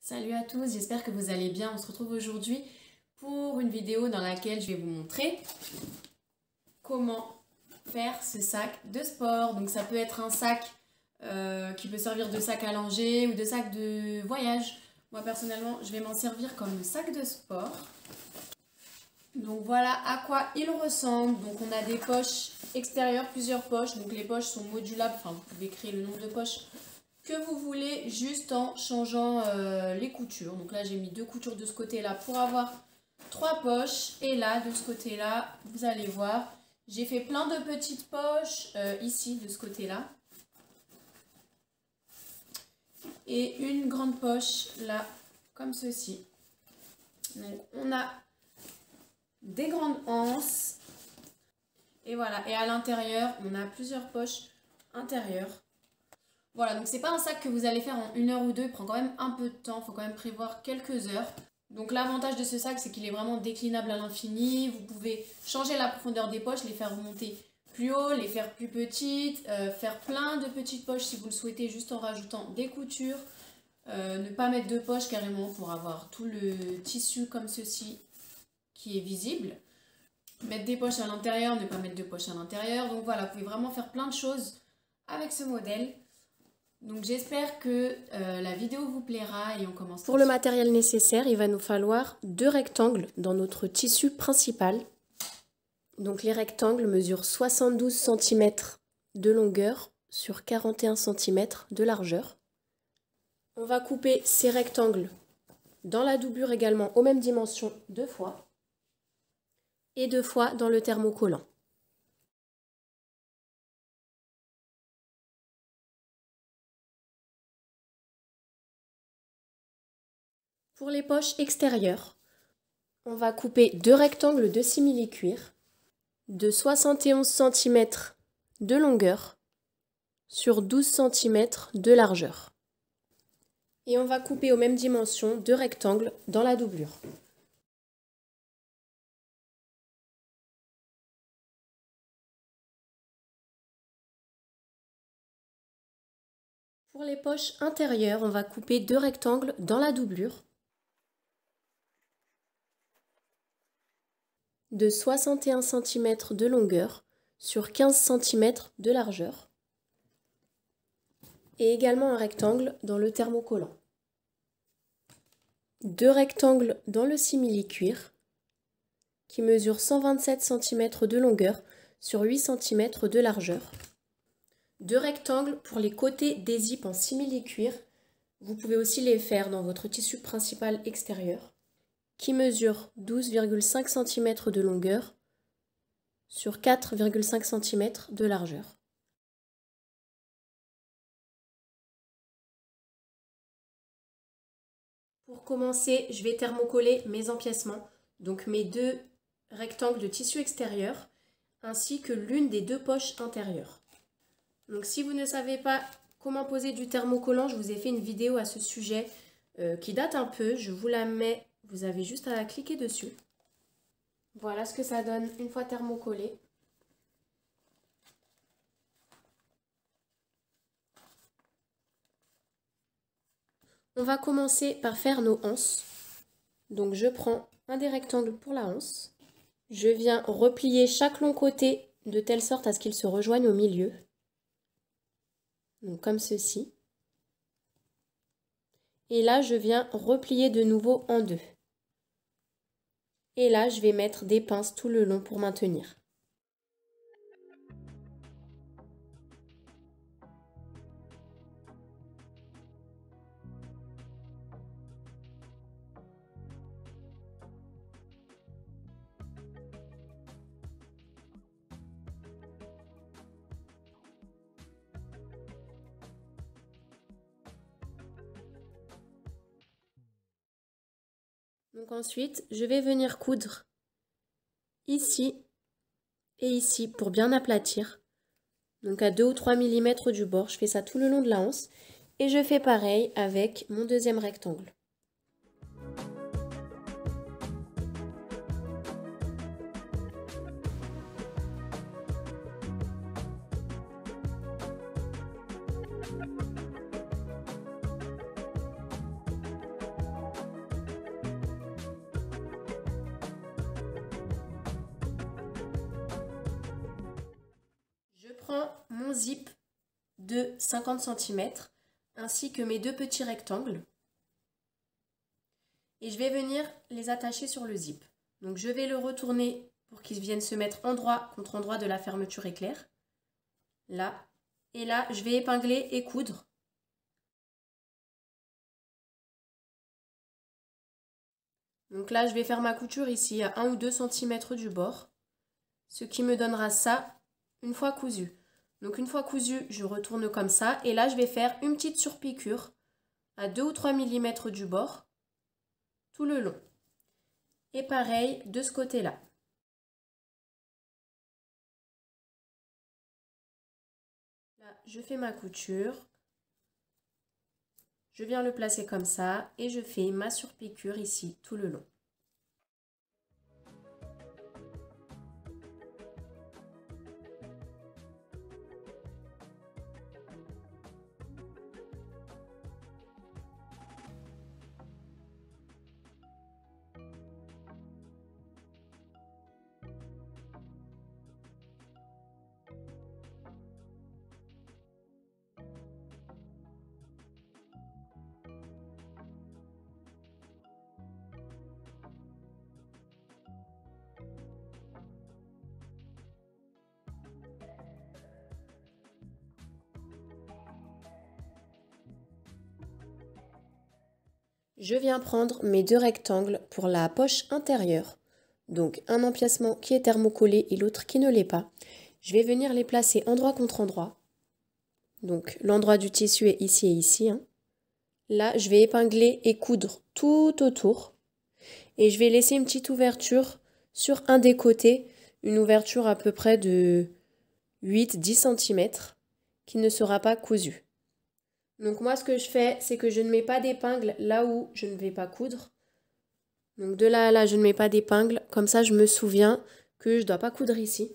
Salut à tous, j'espère que vous allez bien. On se retrouve aujourd'hui pour une vidéo dans laquelle je vais vous montrer comment faire ce sac de sport. Donc ça peut être un sac qui peut servir de sac à langer ou de sac de voyage. Moi personnellement, je vais m'en servir comme sac de sport. Donc voilà à quoi il ressemble. Donc on a des poches extérieures, plusieurs poches. Donc les poches sont modulables, enfin vous pouvez créer le nombre de poches que vous voulez juste en changeant les coutures. Donc là j'ai mis 2 coutures de ce côté là pour avoir 3 poches. Et là de ce côté là, vous allez voir, j'ai fait plein de petites poches ici de ce côté là. Et une grande poche là, comme ceci. Donc on a des grandes anses. Et voilà, et à l'intérieur, on a plusieurs poches intérieures. Voilà, donc c'est pas un sac que vous allez faire en 1 heure ou 2, il prend quand même un peu de temps, il faut quand même prévoir quelques heures. Donc l'avantage de ce sac, c'est qu'il est vraiment déclinable à l'infini. Vous pouvez changer la profondeur des poches, les faire remonter plus haut, les faire plus petites, faire plein de petites poches si vous le souhaitez, juste en rajoutant des coutures. Ne pas mettre de poches carrément pour avoir tout le tissu comme ceci qui est visible. Mettre des poches à l'intérieur, ne pas mettre de poches à l'intérieur. Donc voilà, vous pouvez vraiment faire plein de choses avec ce modèle. Donc j'espère que la vidéo vous plaira et on commence. Pour le matériel nécessaire, il va nous falloir 2 rectangles dans notre tissu principal. Donc les rectangles mesurent 72 cm de longueur sur 41 cm de largeur. On va couper ces rectangles dans la doublure également aux mêmes dimensions 2 fois. Et 2 fois dans le thermocollant. Pour les poches extérieures, on va couper 2 rectangles de simili-cuir de 71 cm de longueur sur 12 cm de largeur. Et on va couper aux mêmes dimensions 2 rectangles dans la doublure. Pour les poches intérieures, on va couper 2 rectangles dans la doublure de 61 cm de longueur sur 15 cm de largeur et également un rectangle dans le thermocollant. 2 rectangles dans le simili-cuir qui mesure 127 cm de longueur sur 8 cm de largeur. 2 rectangles pour les côtés des zips en simili-cuir. Vous pouvez aussi les faire dans votre tissu principal extérieur qui mesure 12,5 cm de longueur sur 4,5 cm de largeur. Pour commencer, je vais thermocoller mes empiècements, donc mes 2 rectangles de tissu extérieur ainsi que l'une des 2 poches intérieures. Donc si vous ne savez pas comment poser du thermocollant, je vous ai fait une vidéo à ce sujet qui date un peu. Je vous la mets, vous avez juste à cliquer dessus. Voilà ce que ça donne une fois thermocollé. On va commencer par faire nos anses. Donc je prends un des rectangles pour la anse. Je viens replier chaque long côté de telle sorte à ce qu'ils se rejoignent au milieu. Donc comme ceci. Et là, je viens replier de nouveau en 2. Et là, je vais mettre des pinces tout le long pour maintenir. Donc ensuite, je vais venir coudre ici et ici pour bien aplatir. Donc à 2 ou 3 mm du bord, je fais ça tout le long de la anse. Et je fais pareil avec mon deuxième rectangle. prends mon zip de 50 cm ainsi que mes deux petits rectangles et je vais venir les attacher sur le zip. Donc je vais le retourner pour qu'ils viennent se mettre endroit contre endroit de la fermeture éclair. Là. Et là, je vais épingler et coudre. Donc là, je vais faire ma couture ici à 1 ou 2 cm du bord. Ce qui me donnera ça une fois cousu. Donc une fois cousu, je retourne comme ça. Et là, je vais faire une petite surpiqûre à 2 ou 3 mm du bord, tout le long. Et pareil de ce côté-là. Là, je fais ma couture. Je viens le placer comme ça et je fais ma surpiqûre ici tout le long. Je viens prendre mes deux rectangles pour la poche intérieure. Donc un empiècement qui est thermocollé et l'autre qui ne l'est pas. Je vais venir les placer endroit contre endroit. Donc l'endroit du tissu est ici et ici. Là, je vais épingler et coudre tout autour. Et je vais laisser une petite ouverture sur un des côtés. Une ouverture à peu près de 8-10 cm qui ne sera pas cousue. Donc moi, ce que je fais, c'est que je ne mets pas d'épingle là où je ne vais pas coudre. Donc de là à là, je ne mets pas d'épingle. Comme ça, je me souviens que je ne dois pas coudre ici.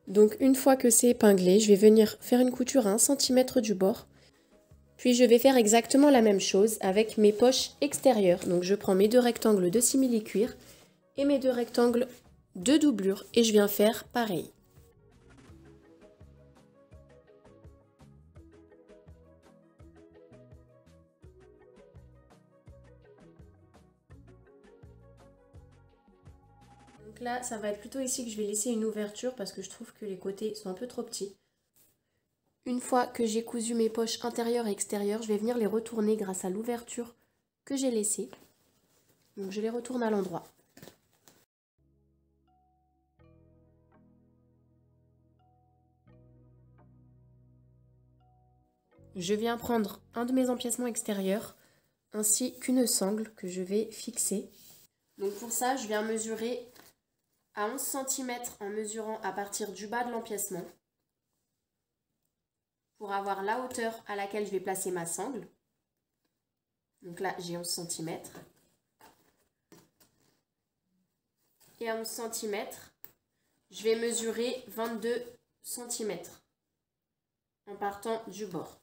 Donc une fois que c'est épinglé, je vais venir faire une couture à 1 cm du bord. Puis je vais faire exactement la même chose avec mes poches extérieures. Donc je prends mes deux rectangles de simili-cuir et mes deux rectangles de doublure et je viens faire pareil. Donc là, ça va être plutôt ici que je vais laisser une ouverture parce que je trouve que les côtés sont un peu trop petits. Une fois que j'ai cousu mes poches intérieures et extérieures, je vais venir les retourner grâce à l'ouverture que j'ai laissée. Donc je les retourne à l'endroit. Je viens prendre un de mes empiècements extérieurs ainsi qu'une sangle que je vais fixer. Donc pour ça, je viens mesurer à 11 cm en mesurant à partir du bas de l'empiècement pour avoir la hauteur à laquelle je vais placer ma sangle. Donc là, j'ai 11 cm. Et à 11 cm, je vais mesurer 22 cm en partant du bord.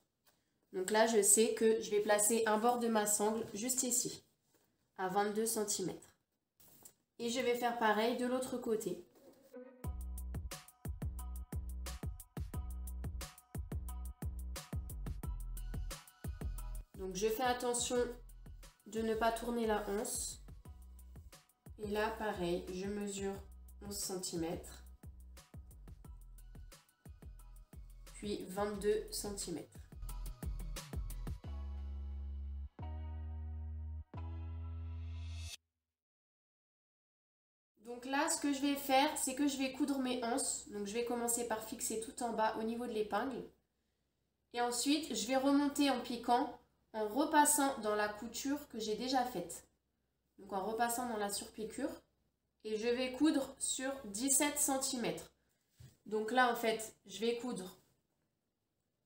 Donc là, je sais que je vais placer un bord de ma sangle juste ici, à 22 cm. Et je vais faire pareil de l'autre côté. Donc je fais attention de ne pas tourner la anse. Et là, pareil, je mesure 11 cm. Puis 22 cm. Donc là, ce que je vais faire, c'est que je vais coudre mes anses. Donc je vais commencer par fixer tout en bas au niveau de l'épingle. Et ensuite, je vais remonter en piquant, en repassant dans la couture que j'ai déjà faite. Donc en repassant dans la surpiqûre. Et je vais coudre sur 17 cm. Donc là, en fait, je vais coudre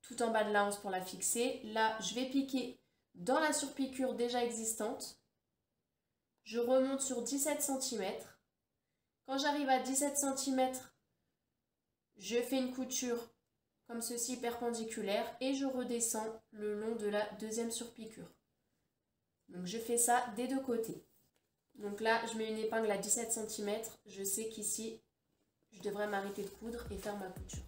tout en bas de la hanche pour la fixer. Là, je vais piquer dans la surpiqûre déjà existante. Je remonte sur 17 cm. Quand j'arrive à 17 cm, je fais une couture comme ceci perpendiculaire et je redescends le long de la deuxième surpiqûre. Donc je fais ça des deux côtés. Donc là, je mets une épingle à 17 cm. Je sais qu'ici, je devrais m'arrêter de coudre et faire ma couture.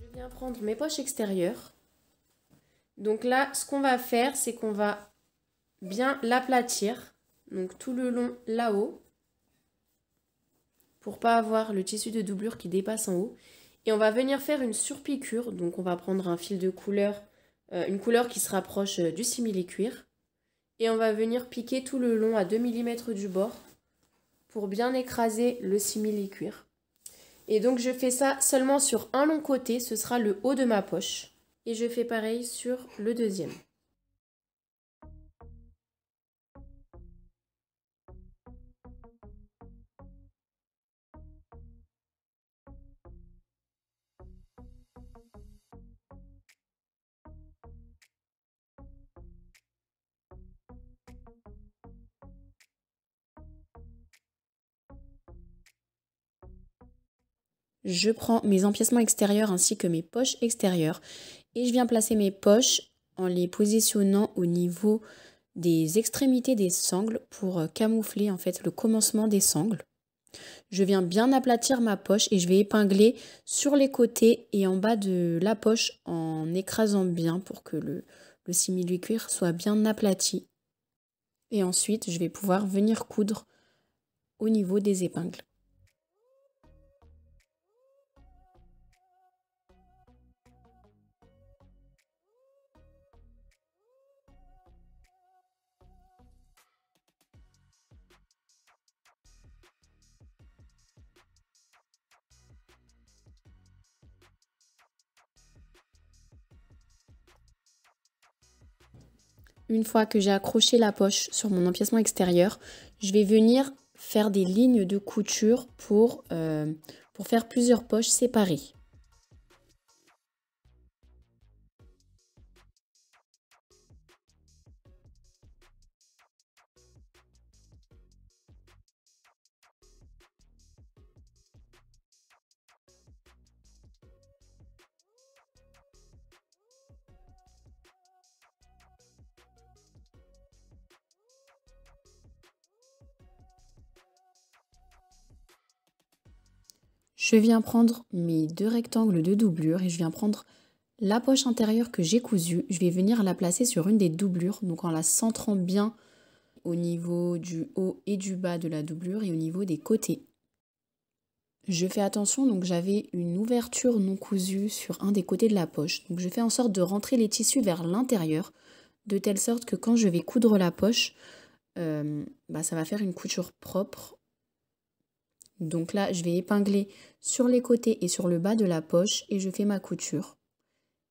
Je viens prendre mes poches extérieures. Donc là, ce qu'on va faire, c'est qu'on va bien l'aplatir, donc tout le long là-haut, pour pas avoir le tissu de doublure qui dépasse en haut. Et on va venir faire une surpiqûre, donc on va prendre un fil de couleur, une couleur qui se rapproche du simili-cuir. Et on va venir piquer tout le long à 2 mm du bord pour bien écraser le simili-cuir. Et donc je fais ça seulement sur un long côté, ce sera le haut de ma poche. Et je fais pareil sur le deuxième. Je prends mes empiècements extérieurs ainsi que mes poches extérieures et je viens placer mes poches en les positionnant au niveau des extrémités des sangles pour camoufler en fait le commencement des sangles. Je viens bien aplatir ma poche et je vais épingler sur les côtés et en bas de la poche en écrasant bien pour que le simili-cuir soit bien aplati. Et ensuite, je vais pouvoir venir coudre au niveau des épingles. Une fois que j'ai accroché la poche sur mon empiècement extérieur, je vais venir faire des lignes de couture pour faire plusieurs poches séparées. Je viens prendre mes deux rectangles de doublure et je viens prendre la poche intérieure que j'ai cousue. Je vais venir la placer sur une des doublures, donc en la centrant bien au niveau du haut et du bas de la doublure et au niveau des côtés. Je fais attention, donc j'avais une ouverture non cousue sur un des côtés de la poche. Donc je fais en sorte de rentrer les tissus vers l'intérieur, de telle sorte que quand je vais coudre la poche, ça va faire une couture propre. Donc là, je vais épingler sur les côtés et sur le bas de la poche et je fais ma couture.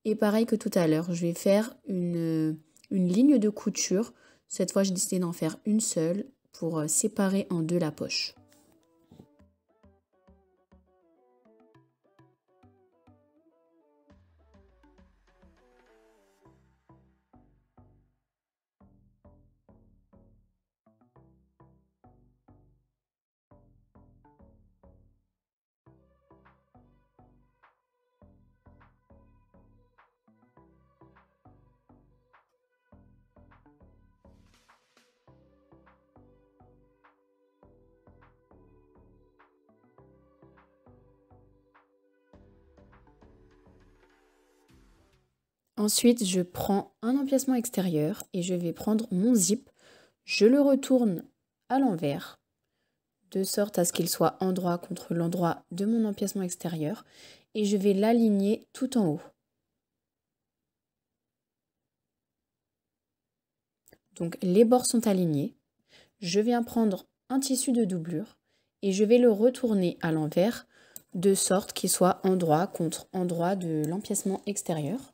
Et pareil que tout à l'heure, je vais faire une ligne de couture. Cette fois, j'ai décidé d'en faire une seule pour séparer en deux la poche. Ensuite, je prends un empiècement extérieur et je vais prendre mon zip. Je le retourne à l'envers, de sorte à ce qu'il soit endroit contre l'endroit de mon empiècement extérieur. Et je vais l'aligner tout en haut. Donc les bords sont alignés. Je viens prendre un tissu de doublure et je vais le retourner à l'envers de sorte qu'il soit endroit contre endroit de l'empiècement extérieur.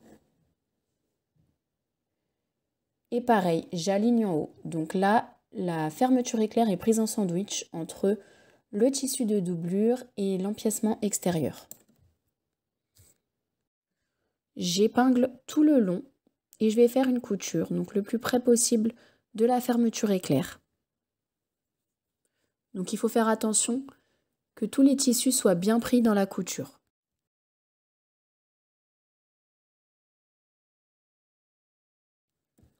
Et pareil, j'aligne en haut. Donc là, la fermeture éclair est prise en sandwich entre le tissu de doublure et l'empiècement extérieur. J'épingle tout le long et je vais faire une couture, donc le plus près possible de la fermeture éclair. Donc il faut faire attention que tous les tissus soient bien pris dans la couture.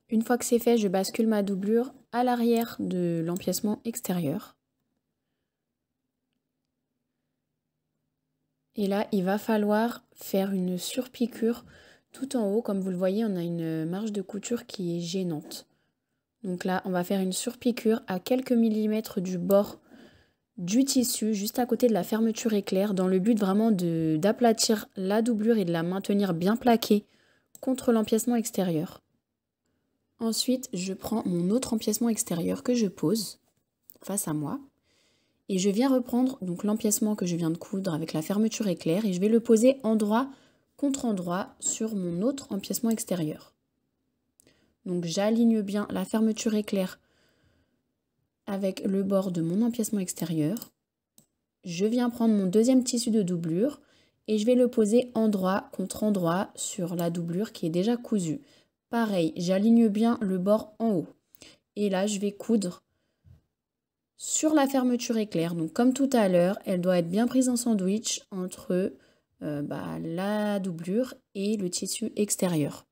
Une fois que c'est fait, je bascule ma doublure à l'arrière de l'empiècement extérieur. Et là, il va falloir faire une surpiqûre tout en haut. Comme vous le voyez, on a une marge de couture qui est gênante. Donc là, on va faire une surpiqûre à quelques millimètres du bord du tissu, juste à côté de la fermeture éclair, dans le but vraiment d'aplatir la doublure et de la maintenir bien plaquée contre l'empiècement extérieur. Ensuite, je prends mon autre empiècement extérieur que je pose face à moi. Et je viens reprendre donc l'empiècement que je viens de coudre avec la fermeture éclair et je vais le poser endroit contre endroit sur mon autre empiècement extérieur. Donc j'aligne bien la fermeture éclair avec le bord de mon empiècement extérieur. Je viens prendre mon deuxième tissu de doublure et je vais le poser endroit contre endroit sur la doublure qui est déjà cousue. Pareil, j'aligne bien le bord en haut. Et là, je vais coudre sur la fermeture éclair. Donc comme tout à l'heure, elle doit être bien prise en sandwich entre la doublure et le tissu extérieur.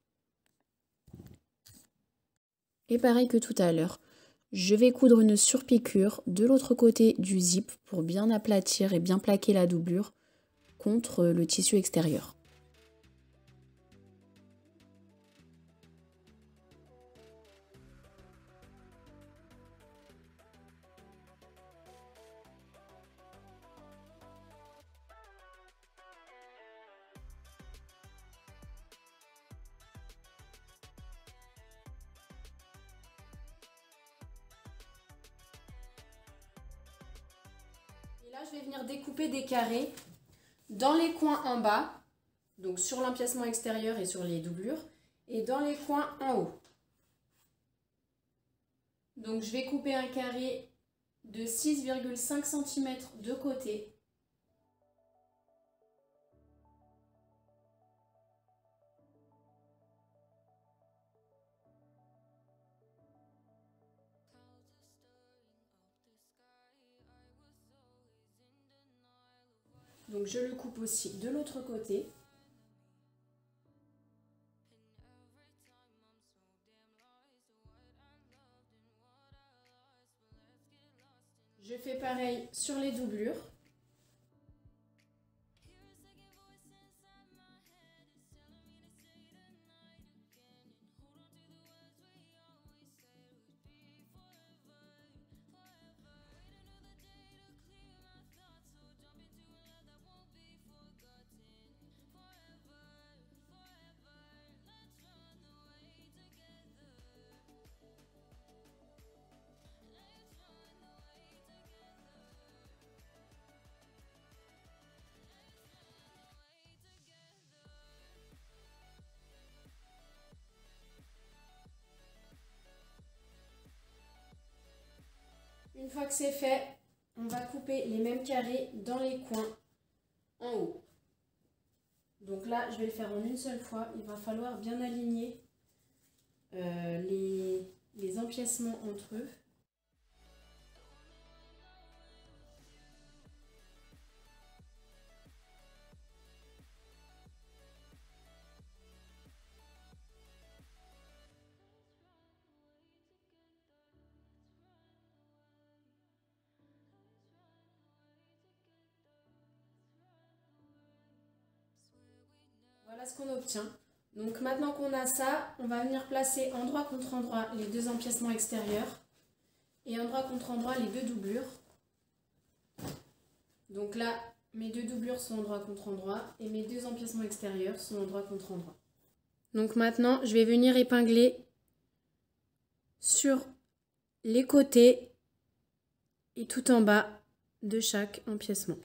Et pareil que tout à l'heure, je vais coudre une surpiqûre de l'autre côté du zip pour bien aplatir et bien plaquer la doublure contre le tissu extérieur. Et là, je vais venir découper des carrés dans les coins en bas, donc sur l'empiècement extérieur et sur les doublures, et dans les coins en haut. Donc je vais couper un carré de 6,5 cm de côté. Donc je le coupe aussi de l'autre côté. Je fais pareil sur les doublures. Une fois que c'est fait, on va couper les mêmes carrés dans les coins en haut. Donc là, je vais le faire en une seule fois. Il va falloir bien aligner les empiècements entre eux. Voilà ce qu'on obtient. Donc maintenant qu'on a ça, on va venir placer endroit contre endroit les deux empiècements extérieurs et endroit contre endroit les deux doublures. Donc là, mes deux doublures sont endroit contre endroit et mes deux empiècements extérieurs sont endroit contre endroit. Donc maintenant, je vais venir épingler sur les côtés et tout en bas de chaque empiècement.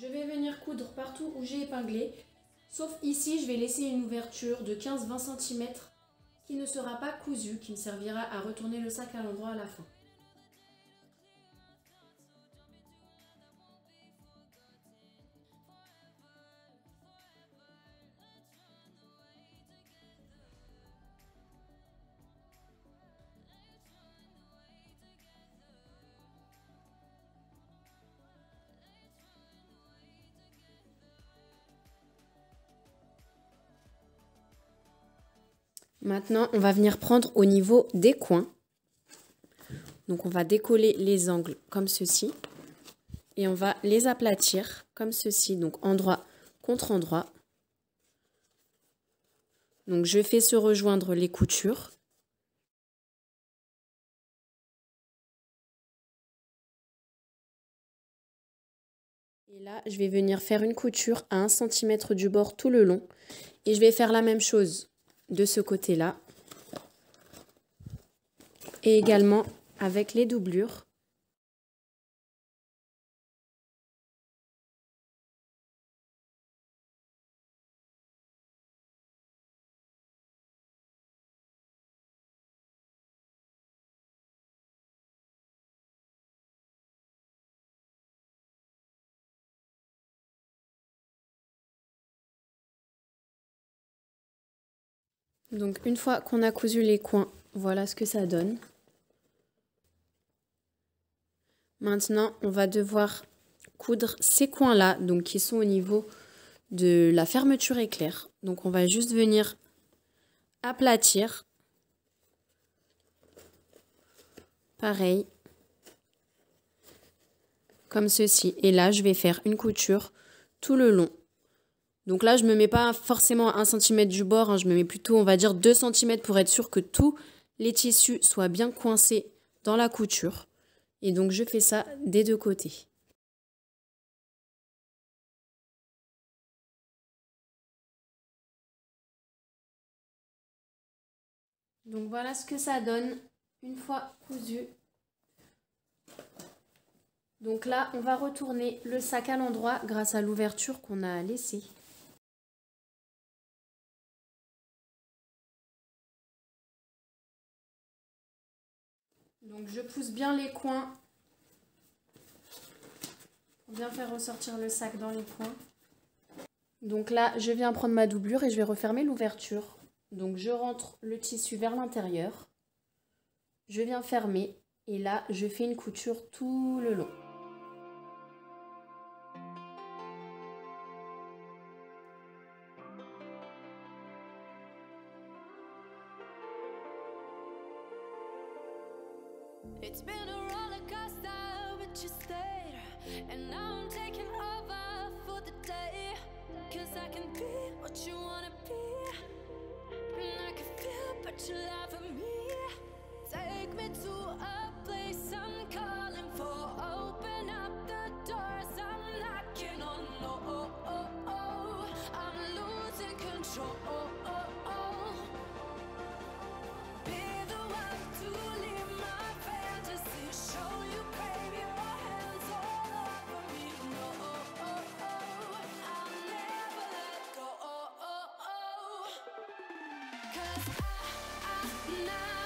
Je vais venir coudre partout où j'ai épinglé, sauf ici je vais laisser une ouverture de 15-20 cm qui ne sera pas cousue, qui me servira à retourner le sac à l'endroit à la fin. Maintenant, on va venir prendre au niveau des coins. Donc, on va décoller les angles comme ceci. Et on va les aplatir comme ceci, donc endroit contre endroit. Donc, je fais se rejoindre les coutures. Et là, je vais venir faire une couture à 1 cm du bord tout le long. Et je vais faire la même chose de ce côté-là. Et également avec les doublures. Donc une fois qu'on a cousu les coins, voilà ce que ça donne. Maintenant, on va devoir coudre ces coins-là, donc qui sont au niveau de la fermeture éclair. Donc on va juste venir aplatir. Pareil. Comme ceci. Et là, je vais faire une couture tout le long. Donc là, je ne me mets pas forcément à 1 cm du bord, hein, je me mets plutôt, on va dire, 2 cm pour être sûr que tous les tissus soient bien coincés dans la couture. Et donc, je fais ça des deux côtés. Donc, voilà ce que ça donne une fois cousu. Donc là, on va retourner le sac à l'endroit grâce à l'ouverture qu'on a laissée. Donc je pousse bien les coins pour bien faire ressortir le sac dans les coins. Donc là, je viens prendre ma doublure et je vais refermer l'ouverture. Donc je rentre le tissu vers l'intérieur. Je viens fermer et là, je fais une couture tout le long. It's been a roller coaster, but you stayed. And now I'm taking over for the day. 'Cause I can be what you wanna be. And I can feel, but you laugh at me. Take me to a place I'm calling for. Open up the doors, I'm knocking on. I'm losing control. Now